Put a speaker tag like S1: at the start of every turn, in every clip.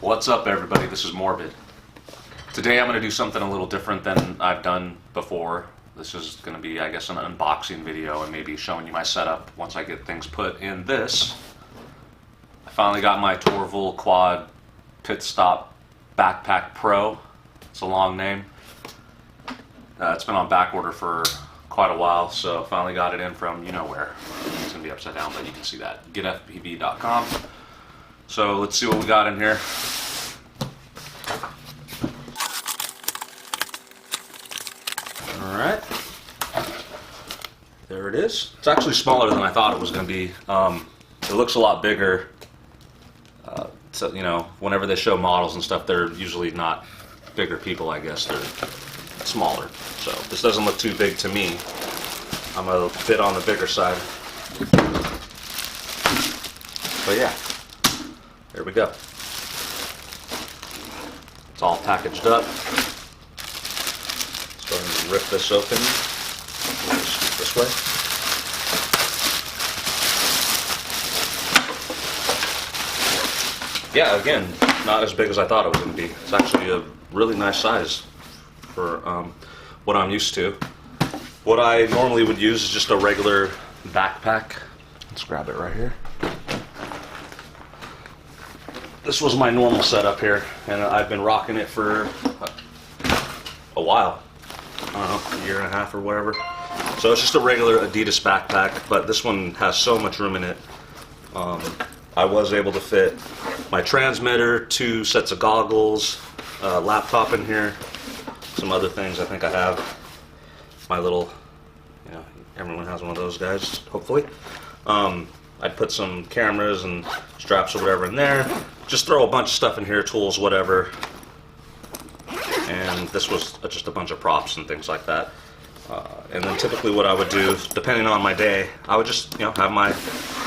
S1: What's up, everybody? This is Morbid. Today I'm going to do something a little different than I've done before. This is going to be, I guess, an unboxing video and maybe showing you my setup once I get things put in this. I finally got my Torvol Quad PITSTOP Backpack Pro. It's a long name. It's been on back order for quite a while, so finally got it in from you know where. It's going to be upside down, but you can see that. getfpv.com. So let's see what we got in here. Alright. There it is. It's actually smaller than I thought it was going to be. It looks a lot bigger. So, you know, whenever they show models and stuff, they're usually not bigger people, I guess. They're smaller. So this doesn't look too big to me. I'm a bit on the bigger side. But yeah, there we go. It's all packaged up. Let's go ahead and rip this open. Just this way. Yeah, again, not as big as I thought it was going to be. It's actually a really nice size for what I'm used to. What I normally would use is just a regular backpack. Let's grab it right here. This was my normal setup here, and I've been rocking it for a while. I don't know, a year and a half or whatever. So it's just a regular Adidas backpack, but this one has so much room in it. I was able to fit my transmitter, 2 sets of goggles, laptop in here, some other things I think I have. My little, you know, everyone has one of those guys, hopefully. I'd put some cameras and straps or whatever in there. Just throw a bunch of stuff in here, tools, whatever. And this was just a bunch of props and things like that. And then typically what I would do, depending on my day, I would just, you know, have my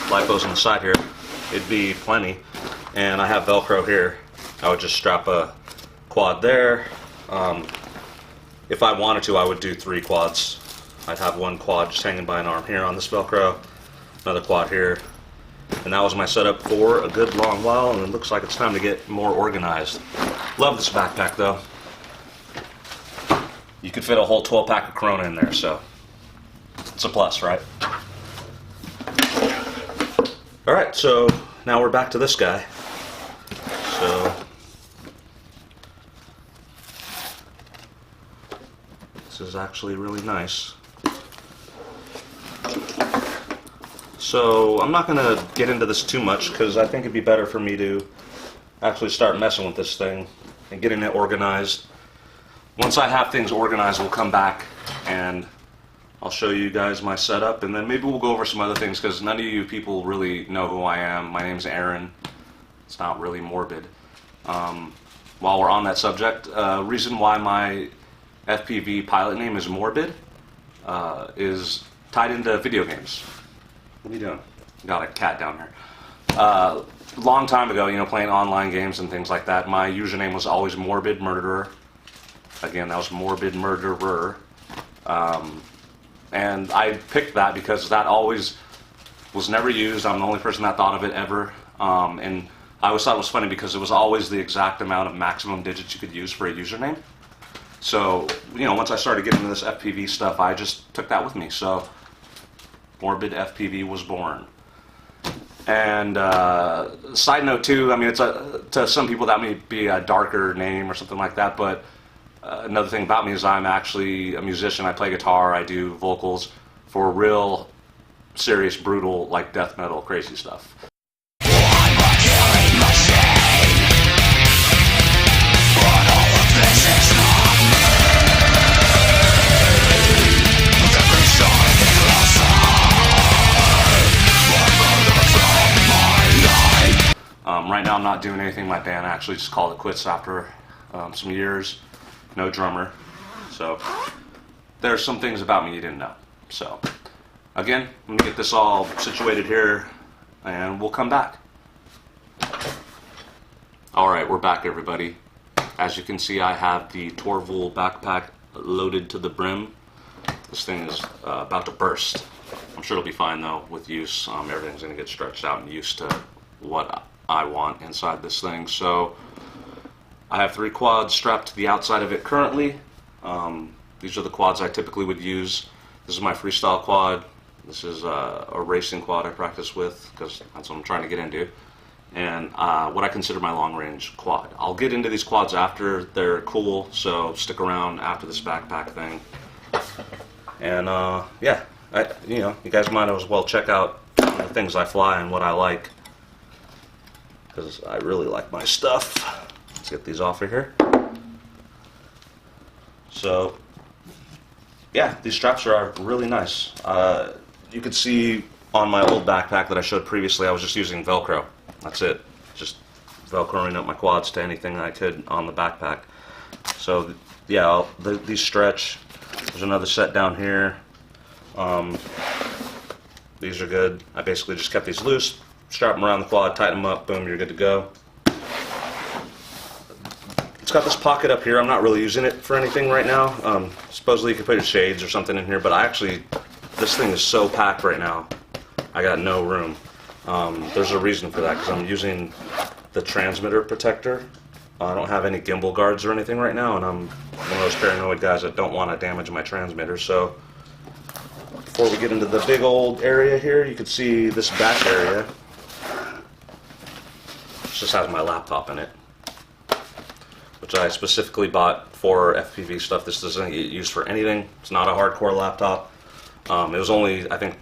S1: lipos on the side here. It'd be plenty. And I have Velcro here. I would just strap a quad there. If I wanted to, I would do 3 quads. I'd have 1 quad just hanging by an arm here on this Velcro, another quad here, and that was my setup for a good long while, and it looks like it's time to get more organized. Love this backpack though. You could fit a whole 12-pack of Corona in there, so it's a plus, right? Alright, so now we're back to this guy. So this is actually really nice. So I'm not going to get into this too much because I think it'd be better for me to actually start messing with this thing and getting it organized. Once I have things organized, we'll come back and I'll show you guys my setup, and then maybe we'll go over some other things because none of you people really know who I am. My name's Aaron. It's not really Morbid. While we're on that subject, reason why my FPV pilot name is Morbid is tied into video games. What are you doing? Got a cat down here. Long time ago, you know, playing online games and things like that, my username was always Morbid Murderer. Again, that was Morbid Murderer. And I picked that because that always was never used. I'm the only person that thought of it ever. And I always thought it was funny because it was always the exact amount of maximum digits you could use for a username. So, you know, once I started getting into this FPV stuff, I just took that with me. So, Morbid FPV was born. And side note too, I mean, it's to some people that may be a darker name or something like that, but another thing about me is I'm actually a musician. I play guitar, I do vocals for real serious, brutal, like death metal, crazy stuff. Right now I'm not doing anything. My band actually just called it quits after some years. No drummer. So there's some things about me you didn't know. So again, let me get this all situated here and we'll come back. Alright, we're back, everybody. As you can see, I have the Torvol backpack loaded to the brim. This thing is about to burst. I'm sure it'll be fine though with use. Everything's going to get stretched out and used to what I want inside this thing. So I have 3 quads strapped to the outside of it currently. These are the quads I typically would use. This is my freestyle quad. This is a racing quad I practice with because that's what I'm trying to get into. And what I consider my long-range quad. I'll get into these quads after they're cool, so stick around after this backpack thing. And yeah, you guys might as well check out the things I fly and what I like, because I really like my stuff. Let's get these off of here. So yeah, these straps are really nice. You could see on my old backpack that I showed previously, I was just using Velcro. That's it. Just Velcroing up my quads to anything I could on the backpack. So yeah, these stretch. There's another set down here. These are good. I basically just kept these loose, strap them around the quad, tighten them up, boom, you're good to go. It's got this pocket up here. I'm not really using it for anything right now. Supposedly you could put your shades or something in here, but this thing is so packed right now, I got no room. There's a reason for that, because I'm using the transmitter protector. I don't have any gimbal guards or anything right now, and I'm one of those paranoid guys that don't want to damage my transmitter. So before we get into the big old area here, you can see this back area. This just has my laptop in it, which I specifically bought for FPV stuff. This doesn't get used for anything. It's not a hardcore laptop. It was only, I think,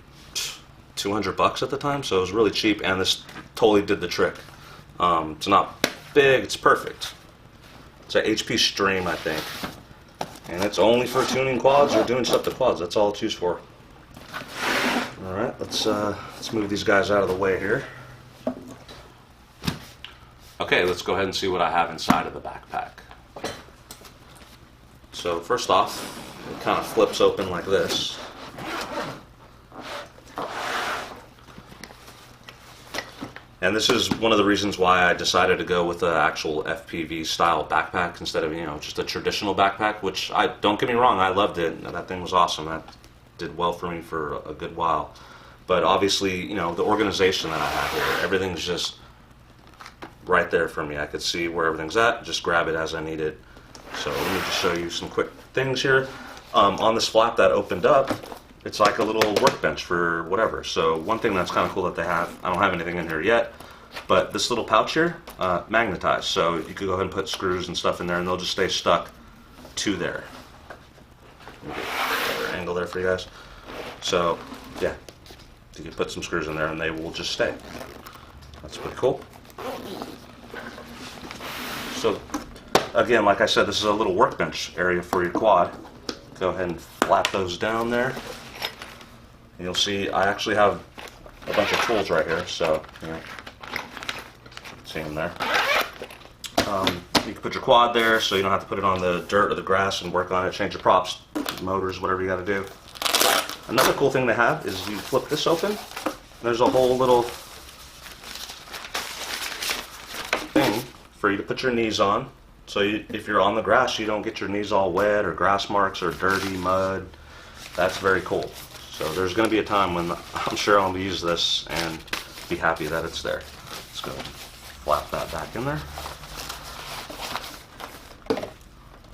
S1: $200 at the time, so it was really cheap, and this totally did the trick. It's not big, it's perfect. It's an HP Stream, I think, and it's only for tuning quads or doing stuff to quads. That's all it's used for. All right, let's move these guys out of the way here. Okay, let's go ahead and see what I have inside of the backpack. So first off, it kind of flips open like this. And this is one of the reasons why I decided to go with an actual FPV style backpack instead of, just a traditional backpack, which don't get me wrong, I loved it. That thing was awesome. That did well for me for a good while. But obviously, the organization that I have here, everything's just right there for me. I could see where everything's at, just grab it as I need it. So let me just show you some quick things here. On this flap that opened up, it's like a little workbench for whatever. So one thing that's kind of cool that they have, I don't have anything in here yet, but this little pouch here, magnetized. So you could go ahead and put screws and stuff in there and they'll just stay stuck to there. Let me get a better angle there for you guys. So yeah, you can put some screws in there and they will just stay. That's pretty cool. So again, like I said, this is a little workbench area for your quad. Go ahead and flap those down there. And you'll see I actually have a bunch of tools right here, so see them there. You can put your quad there, so you don't have to put it on the dirt or the grass and work on it, change your props, motors, whatever you got to do. Another cool thing they have is you flip this open, and there's a whole little thing for you to put your knees on. So if you're on the grass, you don't get your knees all wet or grass marks or dirty mud. That's very cool. So there's going to be a time when I'm sure I'll use this and be happy that it's there. Let's go flap that back in there.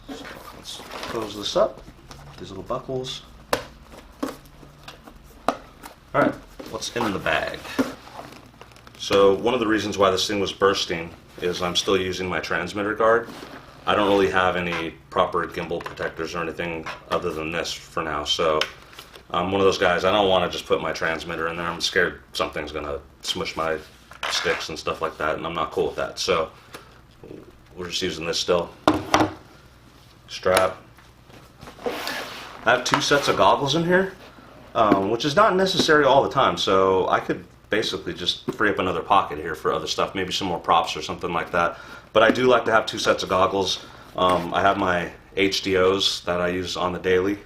S1: So let's close this up. These little buckles. Alright, what's in the bag? So one of the reasons why this thing was bursting is I'm still using my transmitter guard. I don't really have any proper gimbal protectors or anything other than this for now, so I'm one of those guys, I don't want to just put my transmitter in there. I'm scared something's going to smush my sticks and stuff like that, and I'm not cool with that. So we're just using this still. Strap. I have 2 sets of goggles in here, which is not necessary all the time, so I could basically just free up another pocket here for other stuff, maybe some more props or something like that. But I do like to have 2 sets of goggles. I have my HDOs that I use on the daily,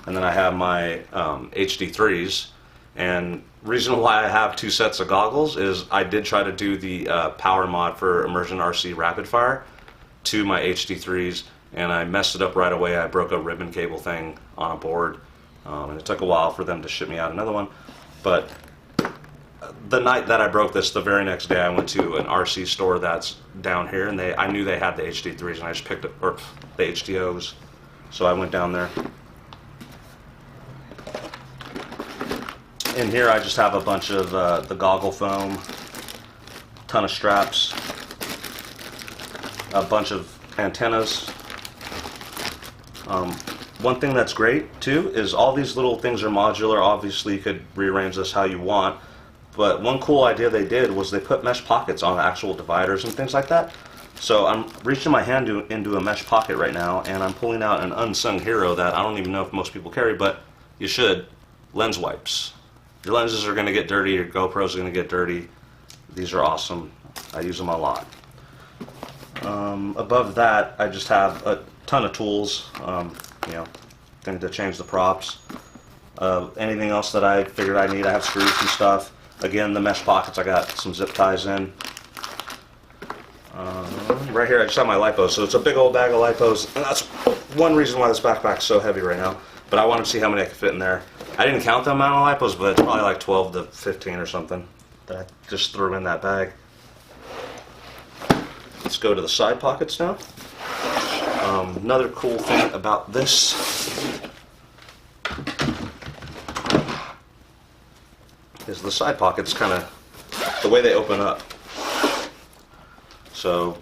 S1: and then I have my HD3s. And reason why I have 2 sets of goggles is I did try to do the power mod for Immersion RC Rapid Fire to my HD3s, and I messed it up right away. I broke a ribbon cable thing on a board, and it took a while for them to ship me out another one. But the night that I broke this, the very next day I went to an RC store that's down here, and I knew they had the HD3s, and I just picked up, or the HDOs, so I went down there. In here I just have a bunch of the goggle foam, ton of straps, a bunch of antennas. One thing that's great too is all these little things are modular. Obviously you could rearrange this how you want, but one cool idea they did was they put mesh pockets on actual dividers and things like that. So I'm reaching my hand into a mesh pocket right now, and I'm pulling out an unsung hero that I don't even know if most people carry, but you should. Lens wipes. Your lenses are going to get dirty, your GoPros are going to get dirty. These are awesome. I use them a lot. Above that, I just have a ton of tools, you know, things to change the props. Anything else that I figured I need, I have screws and stuff. Again, the mesh pockets, I got some zip ties in. Right here, I just have my lipos, so it's a big old bag of lipos, and that's one reason why this backpack's so heavy right now. But I wanted to see how many I could fit in there. I didn't count the amount of lipos, but it's probably like 12 to 15 or something that I just threw in that bag. Let's go to the side pockets now. Another cool thing about this is the side pockets, kind of the way they open up. So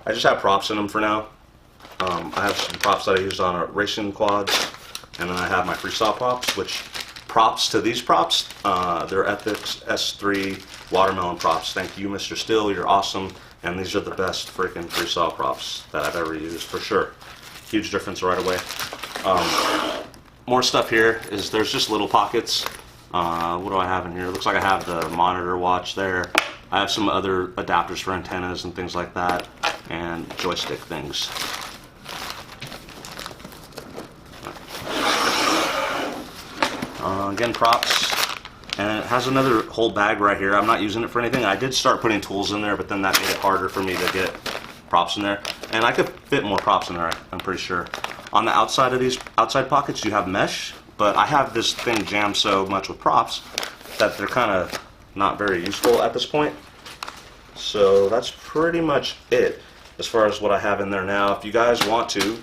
S1: I just have props in them for now. I have some props that I used on a racing quads, and then I have my freestyle props, which props to these props, they're Ethics S3 watermelon props. Thank you, Mr. Still, you're awesome, and these are the best freaking freestyle props that I've ever used, for sure. Huge difference right away. More stuff here is there's just little pockets. What do I have in here? It looks like I have the monitor watch there. I have some other adapters for antennas and things like that, and joystick things. Again, props, and it has another whole bag right here. I'm not using it for anything. I did start putting tools in there, but then that made it harder for me to get props in there, and I could fit more props in there, I'm pretty sure. On the outside of these outside pockets you have mesh, but I have this thing jammed so much with props that they're kind of not very useful at this point. So that's pretty much it as far as what I have in there now. If you guys want to,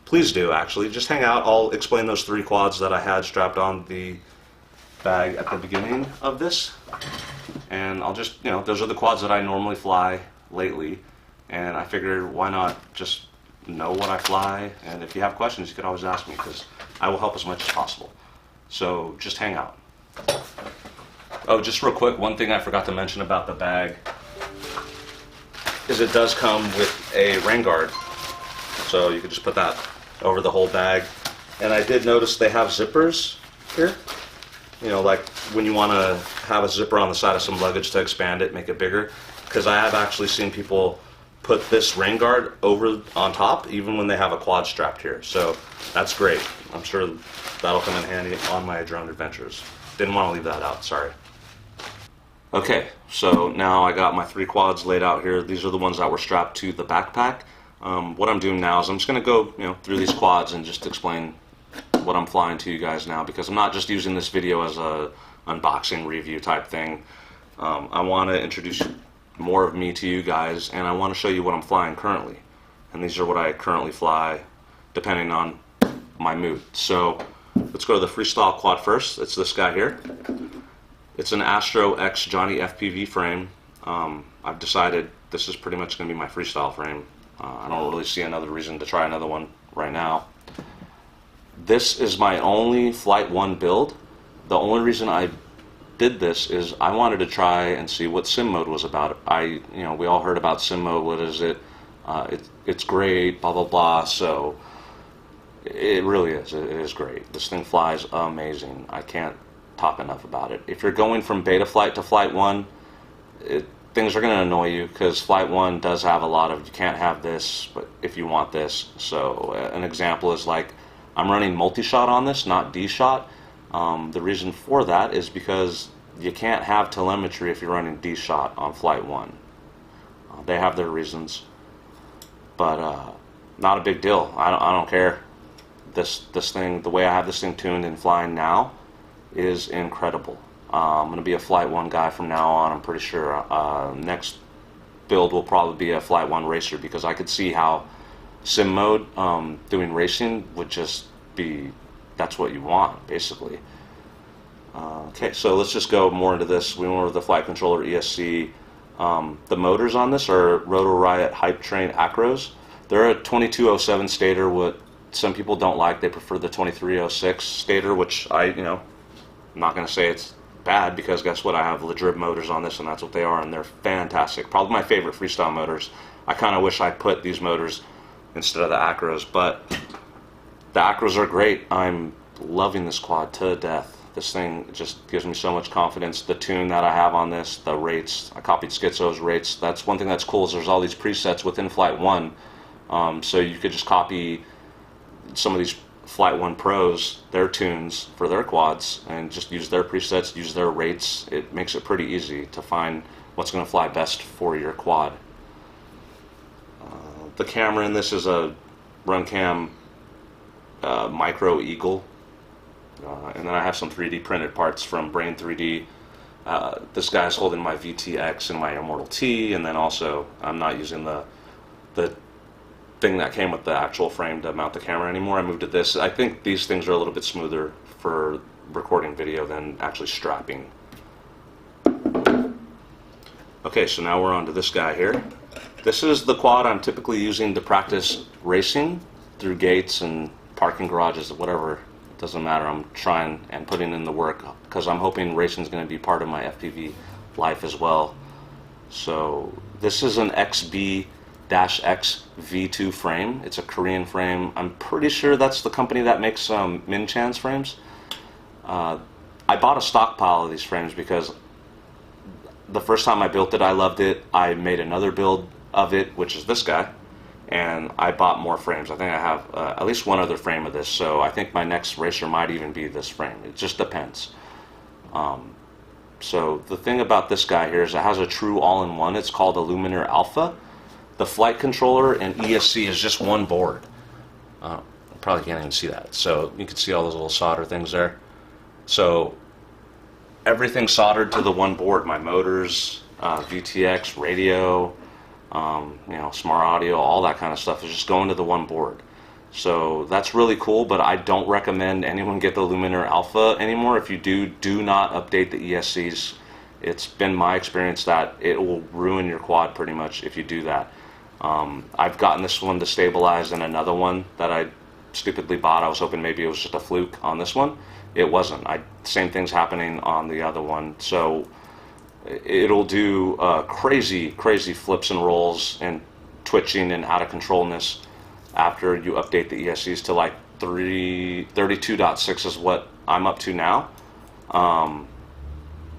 S1: please do, actually. Just hang out. I'll explain those 3 quads that I had strapped on the bag at the beginning of this. And I'll just, you know, those are the quads that I normally fly lately. And I figured, why not just know what I fly? And if you have questions, you could always ask me, because I will help as much as possible. So just hang out. Oh, just real quick, one thing I forgot to mention about the bag is it does come with a rain guard. So you can just put that over the whole bag. And I did notice they have zippers here. You know, like when you want to have a zipper on the side of some luggage to expand it, make it bigger. Because I have actually seen people put this rain guard over on top, even when they have a quad strapped here. So that's great. I'm sure that'll come in handy on my drone adventures. Didn't want to leave that out, sorry. Okay, so now I got my 3 quads laid out here. These are the ones that were strapped to the backpack. What I'm doing now is I'm just going to go, you know, through these quads and just explain what I'm flying to you guys now, because I'm not just using this video as a unboxing review type thing. I want to introduce more of me to you guys, and I want to show you what I'm flying currently. And these are what I currently fly depending on my mood. So let's go to the freestyle quad first. It's this guy here. It's an Astro X Johnny FPV frame. I've decided this is pretty much going to be my freestyle frame. I don't really see another reason to try another one right now. This is my only Flight 1 build. The only reason I did this is I wanted to try and see what sim mode was about. We all heard about sim mode. What is it? It's great, blah blah blah. So it really is. It is great. This thing flies amazing. I can't talk enough about it. If you're going from beta flight to Flight 1, things are going to annoy you, because Flight 1 does have a lot of, you can't have this, but if you want this. So an example is like, I'm running multi-shot on this, not D-shot. The reason for that is because you can't have telemetry if you're running D-shot on Flight 1. They have their reasons, but not a big deal. I don't care. This thing, the way I have this thing tuned and flying now, is incredible. I'm going to be a Flight 1 guy from now on, I'm pretty sure. Next build will probably be a Flight 1 racer, because I could see how sim mode, doing racing would just be, that's what you want, basically. Okay, so let's just go more into this. We went over the flight controller ESC. The motors on this are Rotor Riot Hype Train Acros. They're a 2207 stator. What some people don't like, they prefer the 2306 stator, which I'm not going to say it's bad, because guess what? I have Ladrib motors on this, and that's what they are, and they're fantastic. Probably my favorite freestyle motors. I kind of wish I put these motors instead of the Acros, but the Acros are great. I'm loving this quad to death. This thing just gives me so much confidence. The tune that I have on this, the rates, I copied Schizo's rates. That's one thing that's cool, is there's all these presets within Flight 1. So you could just copy some of these Flight 1 pros, their tunes for their quads, and just use their presets, use their rates. It makes it pretty easy to find what's going to fly best for your quad. The camera in this is a RUNCAM Micro Eagle. And then I have some 3D printed parts from Brain 3D. This guy's holding my VTX and my Immortal T, and then also I'm not using the thing that came with the actual frame to mount the camera anymore. I moved to this. I think these things are a little bit smoother for recording video than actually strapping. Okay, so now we're on to this guy here. This is the quad I'm typically using to practice racing through gates and parking garages, whatever. Doesn't matter. I'm trying and putting in the work, because I'm hoping racing is going to be part of my FPV life as well. So this is an xbee-x V2 frame. It's a Korean frame. I'm pretty sure that's the company that makes Min Chan's frames. I bought a stockpile of these frames because the first time I built it, I loved it. I made another build of it, which is this guy, and I bought more frames. I think I have at least one other frame of this, so I think my next racer might even be this frame. It just depends. So the thing about this guy here is it has a true all-in-one. It's called a Luminar Alpha. The flight controller and ESC is just one board. I probably can't even see that. So you can see all those little solder things there. So everything's soldered to the one board. My motors, VTX, radio, smart audio, all that kind of stuff is just going to the one board. So that's really cool, but I don't recommend anyone get the Luminar Alpha anymore. If you do not update the ESCs. It's been my experience that it will ruin your quad pretty much if you do that. I've gotten this one to stabilize, and another one that I stupidly bought, I was hoping maybe it was just a fluke on this one. It wasn't. Same thing's happening on the other one. So it'll do crazy flips and rolls and twitching and out of controlness after you update the ESCs to like 32.6 is what I'm up to now.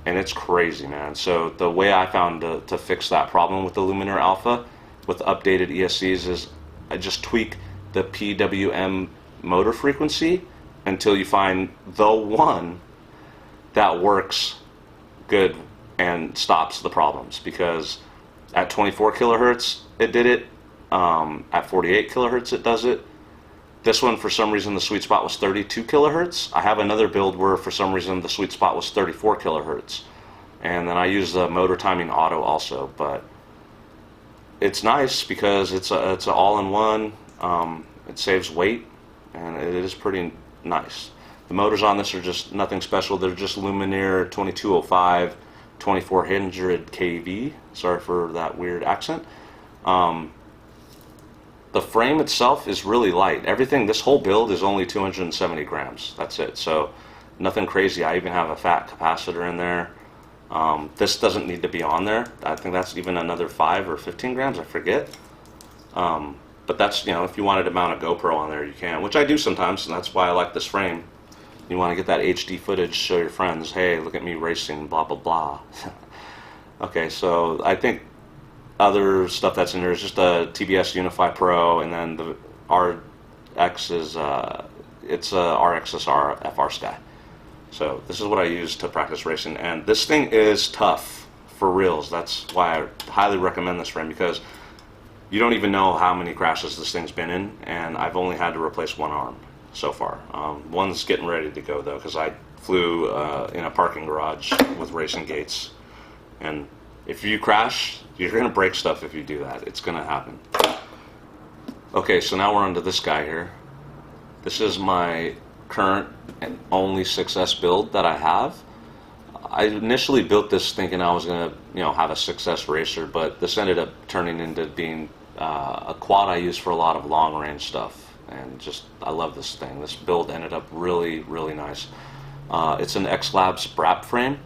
S1: And it's crazy, man. So the way I found to fix that problem with the Luminar Alpha with updated ESCs is I just tweak the PWM motor frequency until you find the one that works good and stops the problems. Because at 24 kilohertz it did it, at 48 kilohertz it does it. This one, for some reason, the sweet spot was 32 kilohertz. I have another build where for some reason the sweet spot was 34 kilohertz. And then I use the motor timing auto also, but it's nice because it's an all-in-one. It saves weight, and it is pretty nice. The motors on this are just nothing special. They're just Luminar 2205, 2400 kV. Sorry for that weird accent. The frame itself is really light. Everything, this whole build is only 270 grams. That's it. So nothing crazy. I even have a fat capacitor in there. This doesn't need to be on there. I think that's even another 5 or 15 grams. I forget. But that's, if you wanted to mount a GoPro on there, you can, which I do sometimes, and that's why I like this frame. You want to get that HD footage, show your friends, hey, look at me racing, blah, blah, blah. Okay, so I think other stuff that's in there is just a TBS UNIFY Pro, and then the RX is it's a RXSR FR Sky. So this is what I use to practice racing, and this thing is tough for reals. That's why I highly recommend this frame, because you don't even know how many crashes this thing's been in, and I've only had to replace one arm so far. One's getting ready to go though, because I flew in a parking garage with racing gates, and if you crash, you're going to break stuff if you do that. It's going to happen. Okay, so now we're onto this guy here. This is my current and only 6S build that I have. I initially built this thinking I was going to, have a 6S racer, but this ended up turning into being a quad I use for a lot of long range stuff, and just I love this thing. This build ended up really, really nice. It's an X-Labs BRAP frame.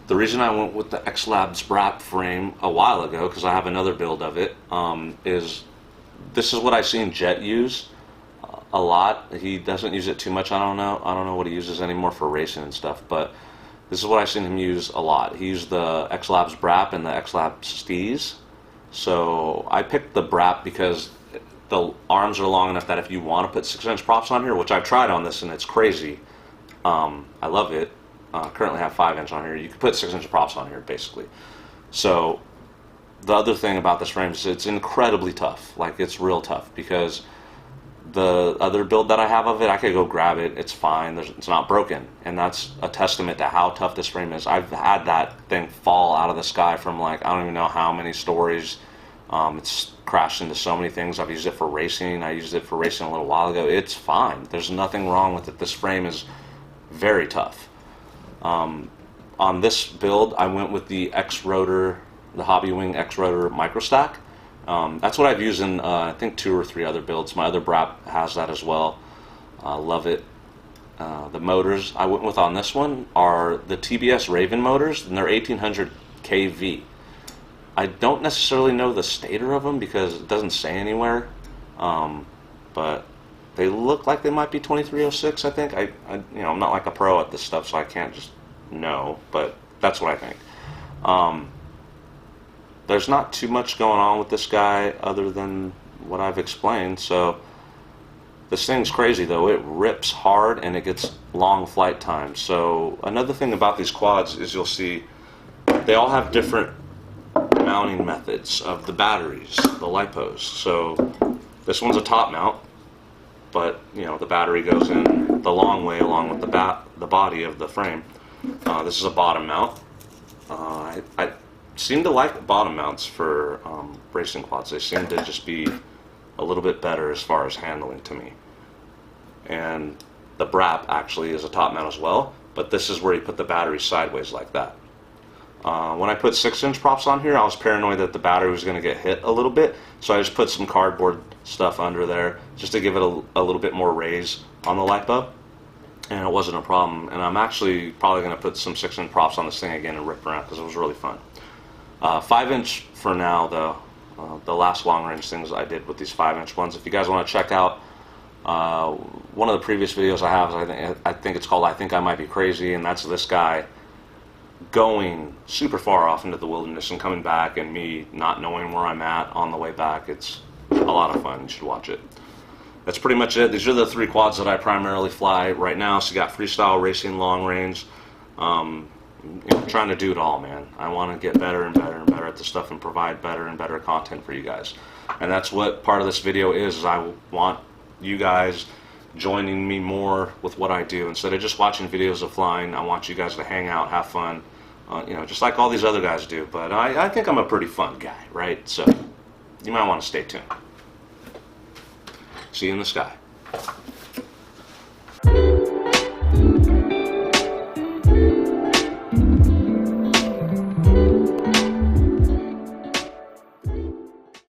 S1: The reason I went with the X-Labs BRAP frame a while ago, because I have another build of it, is this is what I've seen Jet use a lot. He doesn't use it too much. I don't know what he uses anymore for racing and stuff, but this is what I've seen him use a lot. He used the X-Labs BRAP and the X-Labs STEEs. So I picked the BRAP because the arms are long enough that if you want to put 6-inch props on here, which I've tried on this and it's crazy, I love it. Currently have 5-inch on here. You can put 6-inch props on here basically. So the other thing about this frame is it's incredibly tough. Like, it's real tough, because the other build that I have of it, I could go grab it, it's fine, it's not broken, and that's a testament to how tough this frame is. I've had that thing fall out of the sky from, like, I don't even know how many stories. It's crashed into so many things. I've used it for racing. I used it for racing a little while ago. It's fine. There's nothing wrong with it. This frame is very tough. On this build, I went with the X-Rotor, the Hobby Wing X-Rotor microstack. That's what I've used in, I think, 2 or 3 other builds. My other BRAP has that as well. Love it. The motors I went with on this one are the TBS Raven motors, and they're 1800 kV. I don't necessarily know the stator of them because it doesn't say anywhere, but they look like they might be 2306, I think. I'm not like a pro at this stuff, so I can't just know, but that's what I think. There's not too much going on with this guy other than what I've explained. So this thing's crazy though. It rips hard and it gets long flight times. So another thing about these quads is you'll see they all have different mounting methods of the batteries, the lipos. So this one's a top mount, but the battery goes in the long way along with the body of the frame. This is a bottom mount. I seem to like bottom mounts for racing quads. They seem to just be a little bit better as far as handling to me. And the BRAP actually is a top mount as well, but this is where you put the battery sideways like that. When I put 6-inch props on here, I was paranoid that the battery was going to get hit a little bit, so I just put some cardboard stuff under there just to give it a little bit more raise on the lipo, and it wasn't a problem. And I'm actually probably going to put some 6-inch props on this thing again and rip around because it was really fun. 5-inch for now though. The last long range things I did with these 5-inch ones. If you guys want to check out one of the previous videos I have, I think it's called I Think I Might Be Crazy, and that's this guy going super far off into the wilderness and coming back, and me not knowing where I'm at on the way back. It's a lot of fun. You should watch it. That's pretty much it. These are the 3 quads that I primarily fly right now. So you got freestyle, racing, long range. I'm trying to do it all, man. I want to get better and better and better at this stuff and provide better and better content for you guys. And that's what part of this video is I want you guys joining me more with what I do. Instead of just watching videos of flying, I want you guys to hang out, have fun, just like all these other guys do. But I think I'm a pretty fun guy, right? So you might want to stay tuned. See you in the sky.